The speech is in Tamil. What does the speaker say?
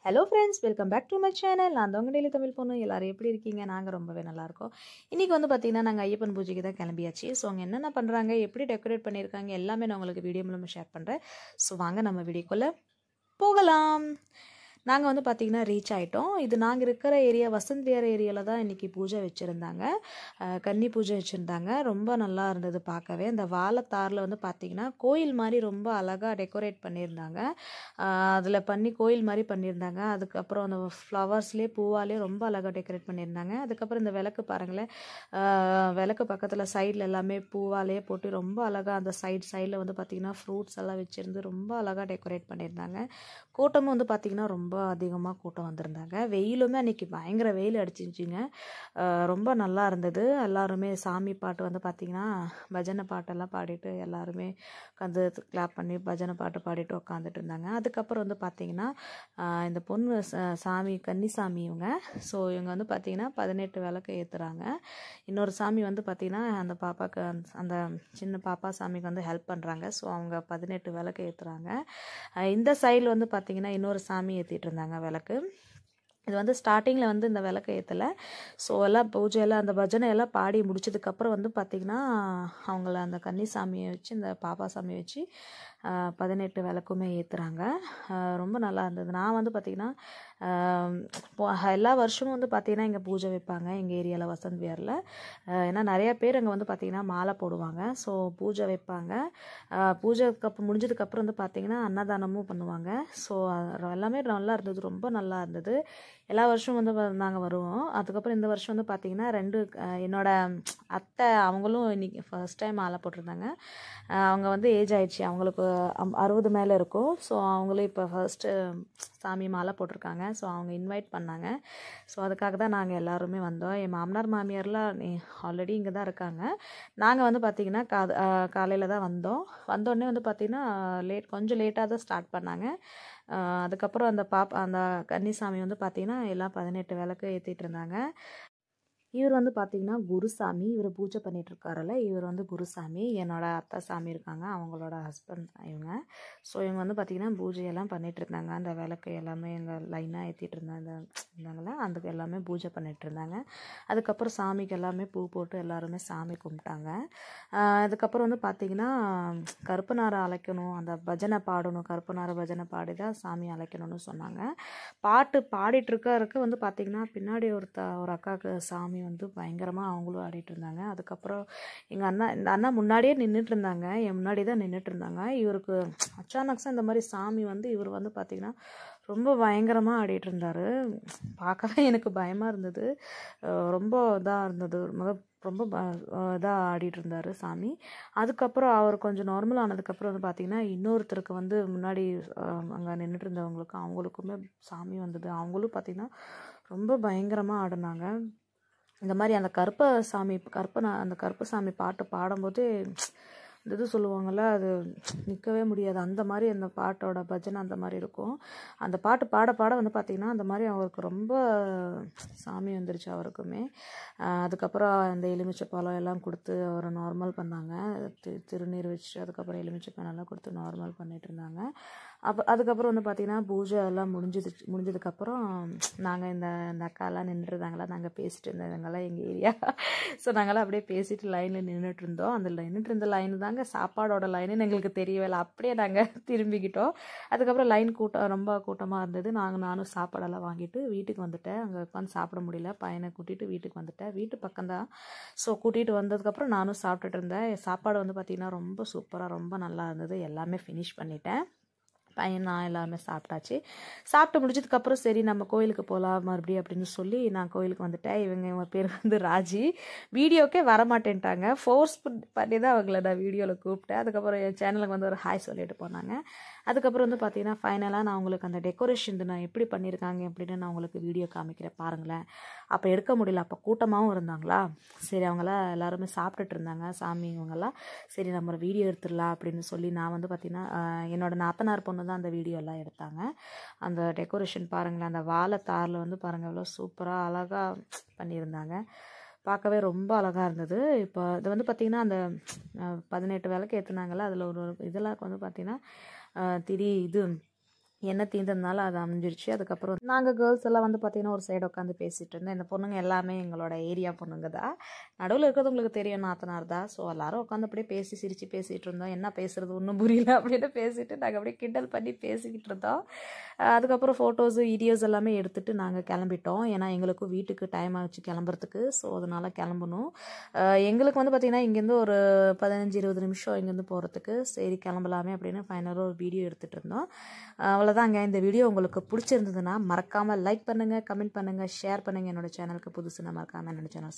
Hello friends, welcome back to my channel. நான் தான் டெய்லி தமிழ் பொண்ணு. எல்லாரும் எப்படி இருக்கீங்க? நாங்கள் ரொம்பவே நல்லாயிருக்கோம். இன்றைக்கி வந்து பார்த்திங்கன்னா நாங்கள் ஐயப்பன் பூஜைக்கு தான் கிளம்பியாச்சு. ஸோ அங்கே என்னென்ன பண்ணுறாங்க, எப்படி டெக்கரேட் பண்ணியிருக்காங்க எல்லாமே நான் உங்களுக்கு வீடியோ மூலமாக ஷேர் பண்ணுறேன். ஸோ வாங்க நம்ம வீடியோக்குள்ளே போகலாம். நாங்கள் வந்து பார்த்திங்கன்னா ரீச் ஆகிட்டோம். இது நாங்கள் இருக்கிற ஏரியா வசந்த் விஹார் ஏரியாவில் தான் இன்றைக்கி பூஜை வச்சுருந்தாங்க. கன்னி பூஜை வச்சுருந்தாங்க. ரொம்ப நல்லா இருந்தது பார்க்கவே. இந்த வாழைத்தாரில் வந்து பார்த்திங்கன்னா கோயில் மாதிரி ரொம்ப அழகாக டெக்கரேட் பண்ணியிருந்தாங்க. அதில் பண்ணி கோயில் மாதிரி பண்ணியிருந்தாங்க. அதுக்கப்புறம் அந்த ஃப்ளவர்ஸ்லேயே பூவாலே ரொம்ப அழகாக டெக்கரேட் பண்ணியிருந்தாங்க. அதுக்கப்புறம் இந்த விளக்கு பாருங்களேன், விளக்கு பக்கத்தில் சைடில் எல்லாமே பூவாலே போட்டு ரொம்ப அழகாக அந்த சைடில் வந்து பார்த்திங்கன்னா ஃப்ரூட்ஸ் எல்லாம் வச்சுருந்து ரொம்ப அழகாக டெக்கரேட் பண்ணியிருந்தாங்க. கூட்டமும் வந்து பார்த்திங்கன்னா ரொம்ப அதிகமாக கூட்டம் வந்திருந்தாங்க. வெயிலுமே அன்றைக்கி பயங்கர வெயில் அடிச்சிருச்சுங்க. ரொம்ப நல்லா இருந்தது. எல்லாருமே சாமி பாட்டு வந்து பார்த்திங்கன்னா பஜனை பாட்டெல்லாம் பாடிட்டு எல்லாருமே உட்காந்து கிளாப் பண்ணி பஜனை பாட்டு பாடிட்டு உட்காந்துட்டு இருந்தாங்க. அதுக்கப்புறம் வந்து பார்த்திங்கன்னா இந்த பொண்ணு சாமி கன்னிசாமி இவங்க. ஸோ இவங்க வந்து பார்த்திங்கன்னா 18 விளக்கு ஏற்றுறாங்க. இன்னொரு சாமி வந்து பார்த்திங்கன்னா அந்த பாப்பாவுக்கு அந்த சின்ன பாப்பா சாமிக்கு வந்து ஹெல்ப் பண்ணுறாங்க. ஸோ அவங்க 18 விளக்கு ஏற்றுறாங்க. இந்த சைடில் வந்து பார்த்திங்கன்னா இன்னொரு சாமி ஏற்றிட்டு இருந்தாங்க விளக்கு. இது வந்து ஸ்டார்டிங்கில் வந்து இந்த விளக்கு ஏற்றலை. ஸோ எல்லாம் பூஜையெல்லாம் அந்த பஜனை எல்லாம் பாடி முடிச்சதுக்கப்புறம் வந்து பார்த்திங்கன்னா அவங்கள அந்த கன்னிசாமியை வச்சு இந்த பாப்பா சாமியை வச்சு 18 விளக்குமே ஏற்றுறாங்க. ரொம்ப நல்லா இருந்தது. நான் வந்து பார்த்திங்கன்னா எல்லா வருஷமும் வந்து பார்த்திங்கன்னா இங்கே பூஜை வைப்பாங்க எங்கள் ஏரியாவில் வசந்த் விஹாரில். ஏன்னா நிறைய பேர் அங்கே வந்து பார்த்திங்கன்னா மாலை போடுவாங்க. ஸோ பூஜை வைப்பாங்க. பூஜைக்கு முடிஞ்சதுக்கப்புறம் வந்து பார்த்திங்கன்னா அன்னதானமும் பண்ணுவாங்க. ஸோ எல்லாமே நல்லா இருந்தது, ரொம்ப நல்லா இருந்தது. எல்லா வருஷமும் வந்து நாங்கள் வருவோம். அதுக்கப்புறம் இந்த வருஷம் வந்து பார்த்திங்கன்னா என்னோட அத்தை அவங்களும் இன்றைக்கி ஃபர்ஸ்ட் டைம் மாலை போட்டிருந்தாங்க. அவங்க வந்து ஏஜ் ஆயிடுச்சு, அவங்களுக்கு 60 மேலே இருக்கும். ஸோ அவங்களும் இப்போ ஃபர்ஸ்ட்டு சாமி மாலை போட்டிருக்காங்க. ஸோ அவங்க இன்வைட் பண்ணாங்க. ஸோ அதுக்காக தான் நாங்கள் எல்லாருமே வந்தோம். என் மாமனார் மாமியார்லாம் ஆல்ரெடி இங்கே தான் இருக்காங்க. நாங்கள் வந்து பார்த்திங்கன்னா காலையில் தான் வந்தோடனே வந்து பார்த்திங்கன்னா கொஞ்சம் லேட்டாக தான் ஸ்டார்ட் பண்ணாங்க. அதுக்கப்புறம் அந்த கன்னிசாமி வந்து பார்த்திங்கன்னா எல்லாம் 18 விளக்கு ஏற்றிட்டு இருந்தாங்க. இவர் வந்து பார்த்திங்கன்னா குருசாமி. இவர் பூஜை பண்ணிகிட்ருக்காருல்ல, இவர் வந்து குருசாமி. என்னோட அத்தை சாமி இருக்காங்க, அவங்களோட ஹஸ்பண்ட் இவங்க. ஸோ இவங்க வந்து பார்த்திங்கன்னா பூஜையெல்லாம் பண்ணிகிட்ருந்தாங்க. அந்த விளக்கு எல்லாமே எங்கள் லைனாக ஏற்றிட்டு இருந்தாங்களே அதுக்கு எல்லாமே பூஜை பண்ணிகிட்ருந்தாங்க. அதுக்கப்புறம் சாமிக்கு எல்லாமே பூ போட்டு எல்லாருமே சாமி கும்பிட்டாங்க. அதுக்கப்புறம் வந்து பார்த்திங்கன்னா கருப்பனாரை அழைக்கணும், அந்த பஜனை பாடணும், கருப்பனாரை பஜனை பாடி தான் சாமி அழைக்கணும்னு சொன்னாங்க. பாட்டு பாடிட்டுருக்க வந்து பார்த்திங்கன்னா பின்னாடி ஒரு அக்காவுக்கு சாமி வந்து பயங்கரமாக அவங்களும் ஆடிட்டு இருந்தாங்க. அதுக்கப்புறம் இந்த அண்ணா முன்னாடியே நின்றுட்டு இருந்தாங்க, என் முன்னாடி தான் நின்றுட்டு இருந்தாங்க. இவருக்கு அச்சானக்ஸாக இந்த மாதிரி சாமி வந்து இவர் வந்து பார்த்திங்கன்னா ரொம்ப பயங்கரமாக ஆடிட்டு இருந்தார். பார்க்கவே எனக்கு பயமாக இருந்தது. ரொம்ப இதாக இருந்தது. ரொம்ப இதாக ஆடிட்டு இருந்தார் சாமி. அதுக்கப்புறம் அவர் கொஞ்சம் நார்மல் ஆனதுக்கப்புறம் வந்து பார்த்திங்கன்னா இன்னொருத்தருக்கு வந்து முன்னாடி அங்கே நின்றுட்டு இருந்தவங்களுக்கு அவங்களுக்குமே சாமி வந்தது. அவங்களும் பார்த்திங்கன்னா ரொம்ப பயங்கரமாக ஆடினாங்க. இந்த மாதிரி அந்த அந்த கருப்ப சாமி பாட்டு பாடும்போது இந்த இது சொல்லுவாங்கள்ல, அது நிற்கவே முடியாது. அந்த மாதிரி அந்த பாட்டோட பஜனை அந்த மாதிரி இருக்கும். அந்த பாட்டு பாட வந்து பார்த்திங்கன்னா அந்த மாதிரி அவருக்கு ரொம்ப சாமி வந்துருச்சு அவருக்குமே. அதுக்கப்புறம் அந்த எலுமிச்சை பழம் எல்லாம் கொடுத்து அவரை நார்மல் பண்ணாங்க. திருநீர் வச்சு அதுக்கப்புறம் எலுமிச்சை பழம்லாம் கொடுத்து நார்மல் பண்ணிகிட்டு இருந்தாங்க. அதுக்கப்புறம் வந்து பார்த்திங்கன்னா பூஜை எல்லாம் முடிஞ்சதுக்கப்புறம் நாங்கள் இந்த அக்காலாம் நின்றுருந்தாங்களா, நாங்கள் பேசிட்டு இருந்தவங்களாம் எங்கள் ஏரியா. ஸோ நாங்களாம் அப்படியே பேசிட்டு லைனில் நின்றுட்டு இருந்தோம். அந்த நின்றுட்டு இருந்த லைன் தாங்க சாப்பாடோட லைனுன்னு எங்களுக்கு தெரியவே இல்லை. அப்படியே நாங்கள் திரும்பிக்கிட்டோம். அதுக்கப்புறம் ரொம்ப கூட்டமாக இருந்தது. நானும் சாப்பாடெல்லாம் வாங்கிட்டு வீட்டுக்கு வந்துட்டேன். அங்கே உட்காந்து சாப்பிட முடியல, பையனை கூட்டிகிட்டு வீட்டுக்கு வந்துட்டேன். வீட்டு பக்கம்தான். ஸோ கூட்டிகிட்டு வந்ததுக்கப்புறம் நானும் சாப்பிட்டுட்டு இருந்தேன். சாப்பாடு வந்து பார்த்திங்கன்னா ரொம்ப சூப்பராக ரொம்ப நல்லா இருந்தது. எல்லாமே ஃபினிஷ் பண்ணிட்டேன். பையன் நான் எல்லாருமே சாப்பிட்டாச்சு. சாப்பிட்டு முடிச்சதுக்கப்புறம் சரி நம்ம கோயிலுக்கு போகலாம் மறுபடியும் அப்படின்னு சொல்லி நான் கோயிலுக்கு வந்துட்டேன். இவங்க பேர் வந்து ராஜி. வீடியோக்கே வரமாட்டேன்ட்டாங்க. ஃபோர்ஸ் பண்ணி தான் அவங்கள நான் வீடியோவில் கூப்பிட்டேன். அதுக்கப்புறம் என் சேனலுக்கு வந்து ஒரு ஹாய் சொல்லிட்டு போனாங்க. அதுக்கப்புறம் வந்து பார்த்திங்கன்னா ஃபைனலாக நான் உங்களுக்கு அந்த டெக்கரேஷன் நான் எப்படி பண்ணியிருக்காங்க அப்படின்னு நான் உங்களுக்கு வீடியோ காமிக்கிறேன் பாருங்களேன். அப்போ எடுக்க முடியல, அப்போ கூட்டமாகவும் இருந்தாங்களா. சரி அவங்களாம் எல்லாருமே சாப்பிட்டுட்டு இருந்தாங்க சாமி இவங்கெல்லாம். சரி நம்ம வீடியோ எடுத்துடலாம் அப்படின்னு சொல்லி நான் வந்து பார்த்திங்கன்னா என்னோட நாத்தனார் பொண்ணு தான் அந்த வீடியோ எல்லாம் எடுத்தாங்க. அந்த டெக்கரேஷன் பாருங்களேன், அந்த வாழைத்தாரில் வந்து பாருங்கள் எவ்வளோ சூப்பராக அழகாக பண்ணியிருந்தாங்க. பார்க்கவே ரொம்ப அழகாக இருந்தது. இப்போ இது வந்து பார்த்திங்கன்னா அந்த 18 விளக்கு ஏற்றுனாங்கல்ல, அதில் ஒரு இதெல்லாம் வந்து பார்த்திங்கன்னா எண்ணெய் தீர்ந்ததுனால அது அமைஞ்சிருச்சு. அதுக்கப்புறம் நாங்கள் கேர்ள்ஸ் எல்லாம் வந்து பார்த்திங்கன்னா ஒரு சைடு உட்காந்து பேசிகிட்டு இருந்தோம். இந்த பொண்ணுங்க எல்லாமே எங்களோட ஏரியா பொண்ணுங்க தான். நடுவில் இருக்கிறது உங்களுக்கு தெரியும், நாத்தனார் தான். ஸோ எல்லோரும் உட்காந்து அப்படியே சிரித்து பேசிகிட்டு இருந்தோம். என்ன பேசுகிறது ஒன்றும் புரியல அப்படின்னு பேசிட்டு நாங்கள் அப்படியே கிண்டல் பண்ணி பேசிக்கிட்டு இருந்தோம். அதுக்கப்புறம் ஃபோட்டோஸு வீடியோஸ் எல்லாமே எடுத்துகிட்டு நாங்கள் கிளம்பிட்டோம். ஏன்னா எங்களுக்கும் வீட்டுக்கு டைம் ஆகிடுச்சு கிளம்புறதுக்கு. ஸோ அதனால் கிளம்பணும். எங்களுக்கு வந்து பார்த்திங்கன்னா இங்கேருந்து ஒரு 15-20 நிமிஷம் இங்கேருந்து போகிறதுக்கு. சரி கிளம்பலாமே அப்படின்னு ஃபைனலாக ஒரு வீடியோ எடுத்துகிட்டு இருந்தோம். அவ்வளோதாங்க. இந்த வீடியோ உங்களுக்கு பிடிச்சிருந்ததுன்னா மறக்காமல் லைக் பண்ணுங்கள், கமெண்ட் பண்ணுங்கள், ஷேர் பண்ணுங்கள். என்னோடய சேனலுக்கு புதுசுன்னா மறக்காமல் என்னோடய சேனல்